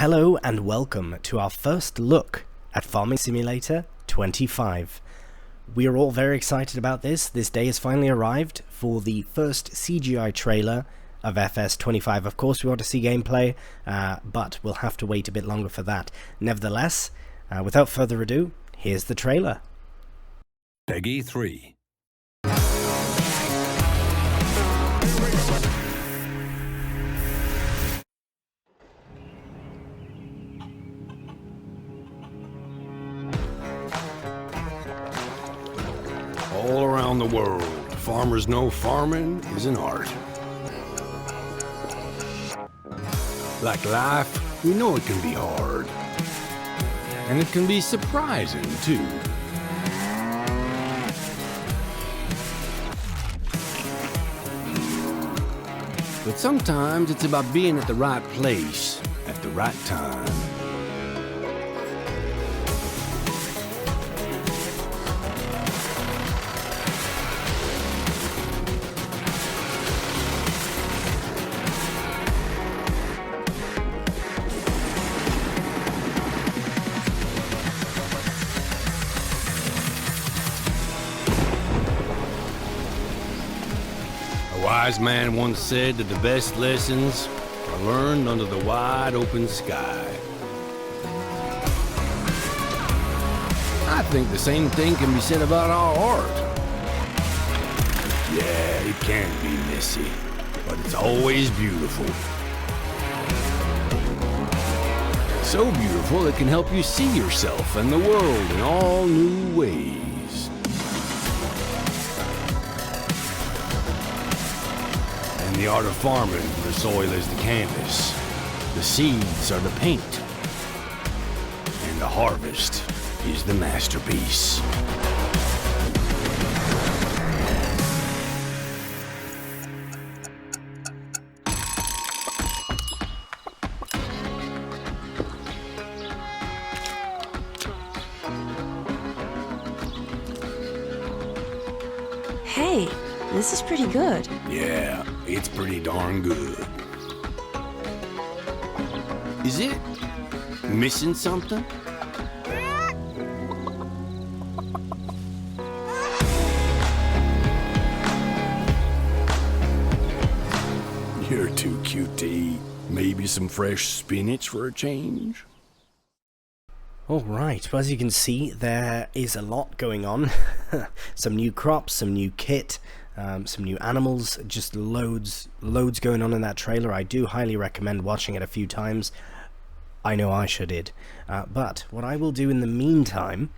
Hello and welcome to our first look at Farming Simulator 25. We are all very excited about this. This day has finally arrived for the first CGI trailer of FS25. Of course we want to see gameplay, but we'll have to wait a bit longer for that. Nevertheless, without further ado, here's the trailer. Peggy 3. All around the world, farmers know farming is an art. Like life, we know it can be hard. And it can be surprising, too. But sometimes it's about being at the right place at the right time. A wise man once said that the best lessons are learned under the wide open sky. I think the same thing can be said about our art. Yeah, it can be messy, but it's always beautiful. So beautiful it can help you see yourself and the world in all new ways. In the art of farming, the soil is the canvas, the seeds are the paint, and the harvest is the masterpiece. Hey, this is pretty good. Yeah, it's pretty darn good. Is it missing something? You're too cute to eat. Maybe some fresh spinach for a change? Alright, well, as you can see, there is a lot going on. Some new crops, some new kit, some new animals, just loads going on in that trailer. I do highly recommend watching it a few times. I know I sure did. But what I will do in the meantime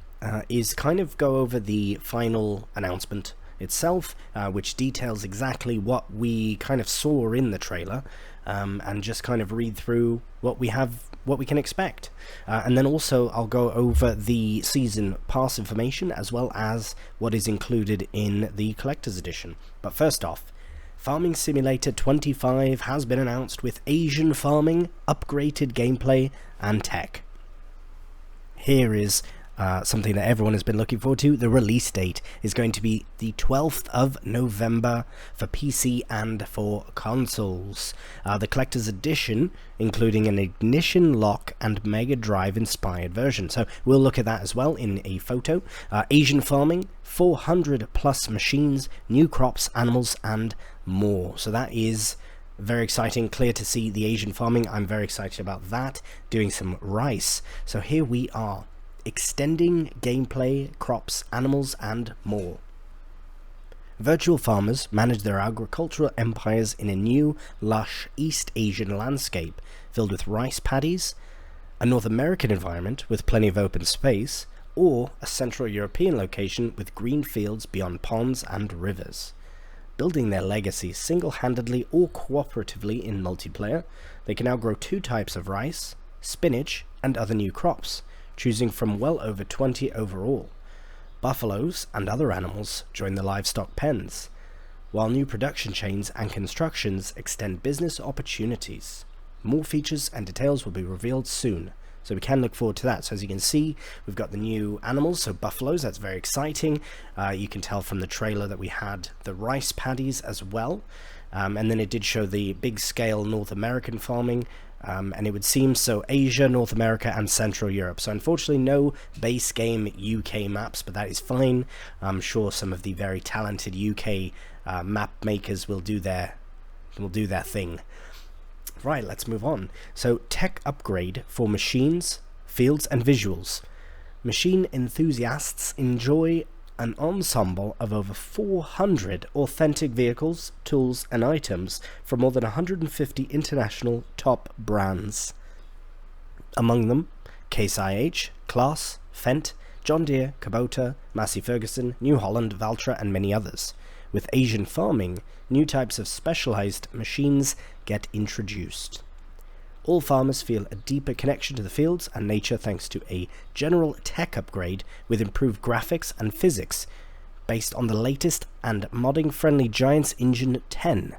is kind of go over the final announcement itself, which details exactly what we kind of saw in the trailer, and just kind of read through what we can expect. And then also I'll go over the season pass information as well as what is included in the collector's edition. But first off, Farming Simulator 25 has been announced with Asian farming, upgraded gameplay and tech. Here is something that everyone has been looking forward to. The release date is going to be the 12th of November for PC and for consoles. The collector's edition, including an ignition lock and Mega Drive inspired version. So we'll look at that as well in a photo. Asian farming, 400 plus machines, new crops, animals and more. So that is very exciting. Clear to see the Asian farming. I'm very excited about that. Doing some rice. So here we are. Extending gameplay, crops, animals, and more. Virtual farmers manage their agricultural empires in a new, lush East Asian landscape filled with rice paddies, a North American environment with plenty of open space, or a Central European location with green fields beyond ponds and rivers. Building their legacy single-handedly or cooperatively in multiplayer, they can now grow 2 types of rice, spinach, and other new crops, choosing from well over 20 overall. Buffaloes and other animals join the livestock pens, while new production chains and constructions extend business opportunities. More features and details will be revealed soon, so we can look forward to that. So as you can see, we've got the new animals, so buffaloes, that's very exciting. You can tell from the trailer that we had the rice paddies as well, and then it did show the big scale North American farming, And it would seem so Asia, North America, and Central Europe. So unfortunately no base game UK maps, but that is fine. I'm sure some of the very talented UK map makers will do their thing. Right, let's move on. So tech upgrade for machines, fields, and visuals. Machine enthusiasts enjoy an ensemble of over 400 authentic vehicles, tools, and items from more than 150 international top brands. Among them, Case IH, Claas, Fendt, John Deere, Kubota, Massey Ferguson, New Holland, Valtra, and many others. With Asian farming, new types of specialized machines get introduced. All farmers feel a deeper connection to the fields and nature thanks to a general tech upgrade with improved graphics and physics based on the latest and modding-friendly Giants Engine 10.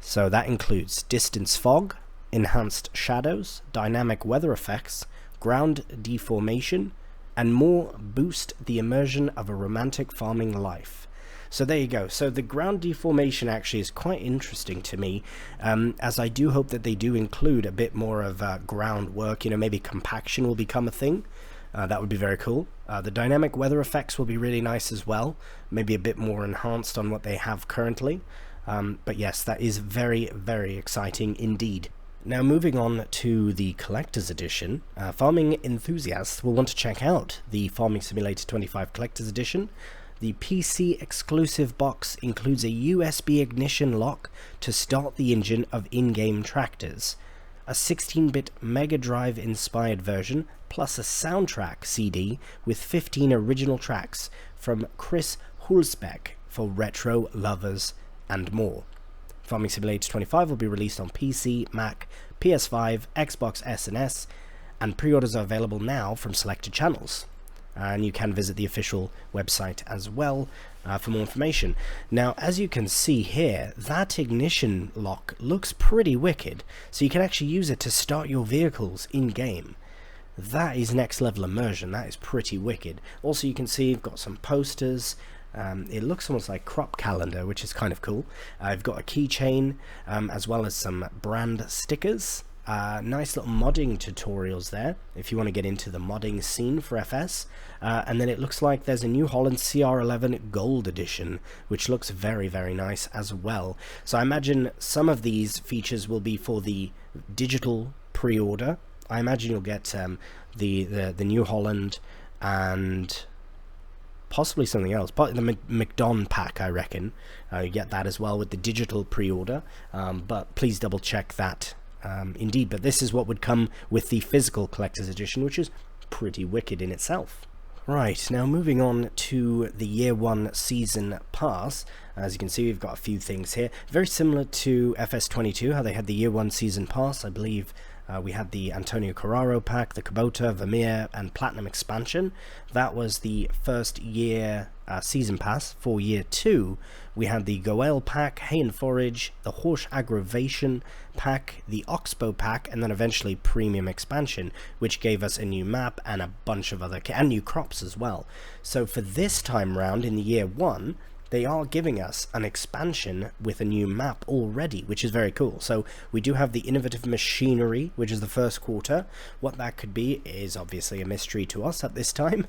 So that includes distance fog, enhanced shadows, dynamic weather effects, ground deformation, and more boost the immersion of a romantic farming life. So there you go. So the ground deformation actually is quite interesting to me, as I do hope that they do include a bit more of ground work. You know, maybe compaction will become a thing. That would be very cool. The dynamic weather effects will be really nice as well. Maybe a bit more enhanced on what they have currently. But yes, that is very, very exciting indeed. Now moving on to the Collector's Edition, farming enthusiasts will want to check out the Farming Simulator 25 Collector's Edition. The PC exclusive box includes a USB ignition lock to start the engine of in-game tractors, a 16-bit Mega Drive inspired version, plus a soundtrack CD with 15 original tracks from Chris Hulsbeck for retro lovers and more. Farming Simulator 25 will be released on PC, Mac, PS5, Xbox S and S, and pre-orders are available now from selected channels. And you can visit the official website as well for more information. Now, as you can see here, that ignition lock looks pretty wicked, so you can actually use it to start your vehicles in-game. That is next level immersion. That is pretty wicked. Also, you can see you've got some posters. It looks almost like crop calendar, which is kind of cool. I've got a keychain, as well as some brand stickers. Nice little modding tutorials there if you want to get into the modding scene for FS. And then it looks like there's a New Holland CR11 Gold Edition, which looks very, very nice as well. So I imagine some of these features will be for the digital pre-order. I imagine you'll get the New Holland and possibly something else, but the McDon pack, I reckon. You get that as well with the digital pre-order, but please double check that. Indeed, but this is what would come with the physical collector's edition, which is pretty wicked in itself. Right, now moving on to the Year 1 Season Pass. As you can see, we've got a few things here. Very similar to FS22, how they had the Year 1 Season Pass. I believe we had the Antonio Carraro pack, the Kubota, Vermeer, and Platinum Expansion. That was the first year Season Pass. For Year 2, we had the Goel pack, Hay and Forage, the Horse Aggravation pack, the Oxbow pack, and then eventually Premium Expansion, which gave us a new map and a bunch of other and new crops as well. So for this time round in the Year 1, they are giving us an expansion with a new map already, which is very cool. So we do have the Innovative Machinery, which is the first quarter. What that could be is obviously a mystery to us at this time.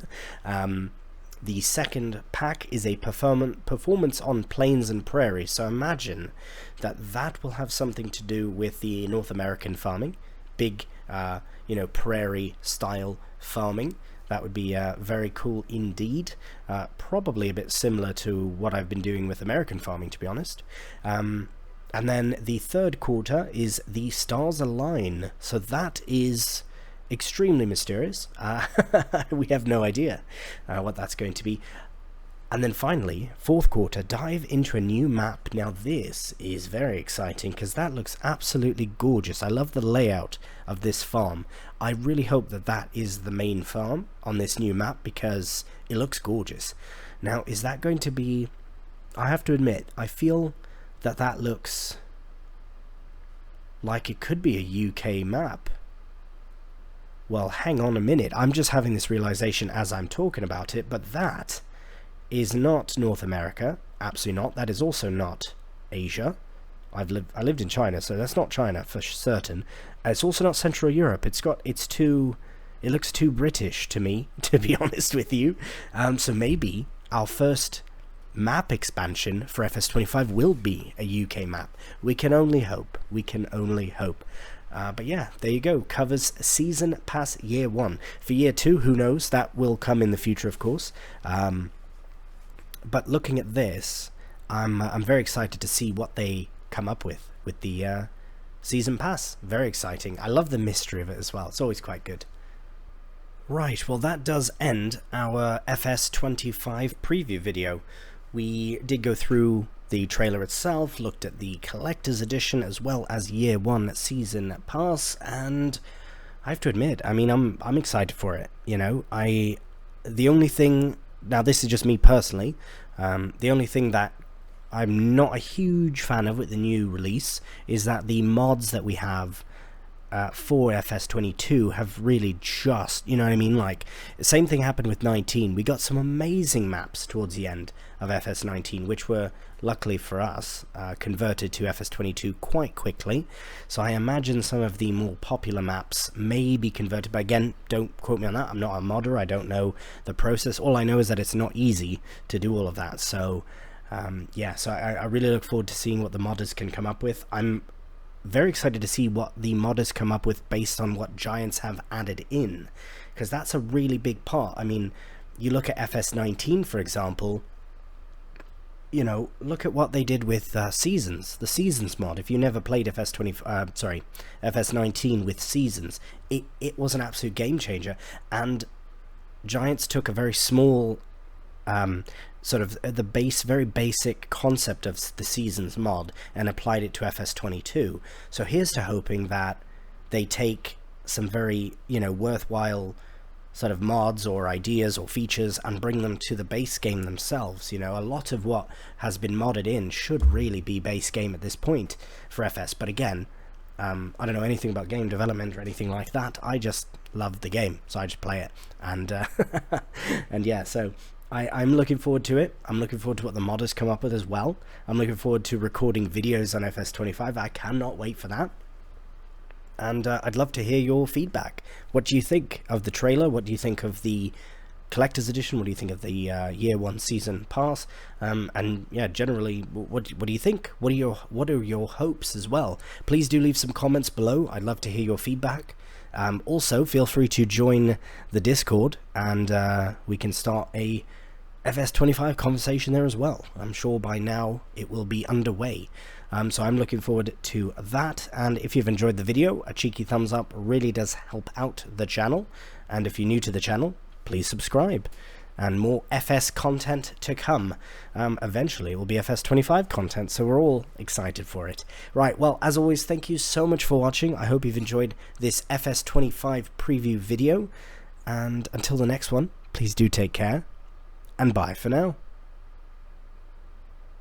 The second pack is a performance on plains and prairies. So imagine that will have something to do with the North American farming, big, prairie style farming. That would be very cool indeed. Probably a bit similar to what I've been doing with American farming, to be honest. And then the third quarter is the Stars Align. So that is extremely mysterious. We have no idea what that's going to be. And then finally, fourth quarter, dive into a new map. Now this is very exciting because that looks absolutely gorgeous. I love the layout of this farm. I really hope that that is the main farm on this new map because it looks gorgeous. Now, is that going to be... I have to admit, I feel that that looks like it could be a UK map. Well, hang on a minute. I'm just having this realization as I'm talking about it, but that is not North America. Absolutely not. That is also not Asia. I lived in China, so that's not China for certain. It's also not Central Europe. It looks too British to me, to be honest with you. So maybe our first map expansion for FS25 will be a UK map. We can only hope. But yeah, there you go. Covers Season Pass Year 1. For Year 2, who knows? That will come in the future, of course. But looking at this, I'm very excited to see what they come up with the Season Pass. Very exciting. I love the mystery of it as well. It's always quite good. Right, well that does end our FS25 preview video. We did go through the trailer itself, looked at the collector's edition as well as Year 1 Season Pass, and I have to admit, I mean, I'm excited for it, you know. The only thing, now this is just me personally, the only thing that I'm not a huge fan of with the new release is that the mods that we have for FS22 have really just, you know what I mean, like, the same thing happened with 19. We got some amazing maps towards the end of FS19, which were, luckily for us, converted to FS22 quite quickly. So I imagine some of the more popular maps may be converted, but again, don't quote me on that. I'm not a modder, I don't know the process. All I know is that it's not easy to do all of that. So yeah, so I really look forward to seeing what the modders can come up with. I'm very excited to see what the modders come up with based on what Giants have added in, because that's a really big part. I mean, you look at FS19 for example, you know, look at what they did with Seasons, the Seasons mod. If you never played FS19 with Seasons, it was an absolute game changer, and Giants took a very small sort of the very basic concept of the Seasons mod and applied it to FS22. So here's to hoping that they take some very, you know, worthwhile sort of mods or ideas or features and bring them to the base game themselves. You know, a lot of what has been modded in should really be base game at this point for FS. But again, I don't know anything about game development or anything like that. I just love the game, so I just play it. And and yeah, so I'm looking forward to it. I'm looking forward to what the modders come up with as well. I'm looking forward to recording videos on FS25. I cannot wait for that. And I'd love to hear your feedback. What do you think of the trailer? What do you think of the collector's edition? What do you think of the Year 1 Season Pass? And yeah, generally, what do you think? What are your hopes as well? Please do leave some comments below. I'd love to hear your feedback. Also, feel free to join the Discord, and we can start a FS25 conversation there as well. I'm sure by now it will be underway. So I'm looking forward to that, and if you've enjoyed the video, a cheeky thumbs up really does help out the channel, and if you're new to the channel, please subscribe. And more FS content to come. Eventually it will be FS25 content, so we're all excited for it. Right, well, as always, thank you so much for watching. I hope you've enjoyed this FS25 preview video, and until the next one, please do take care, and bye for now.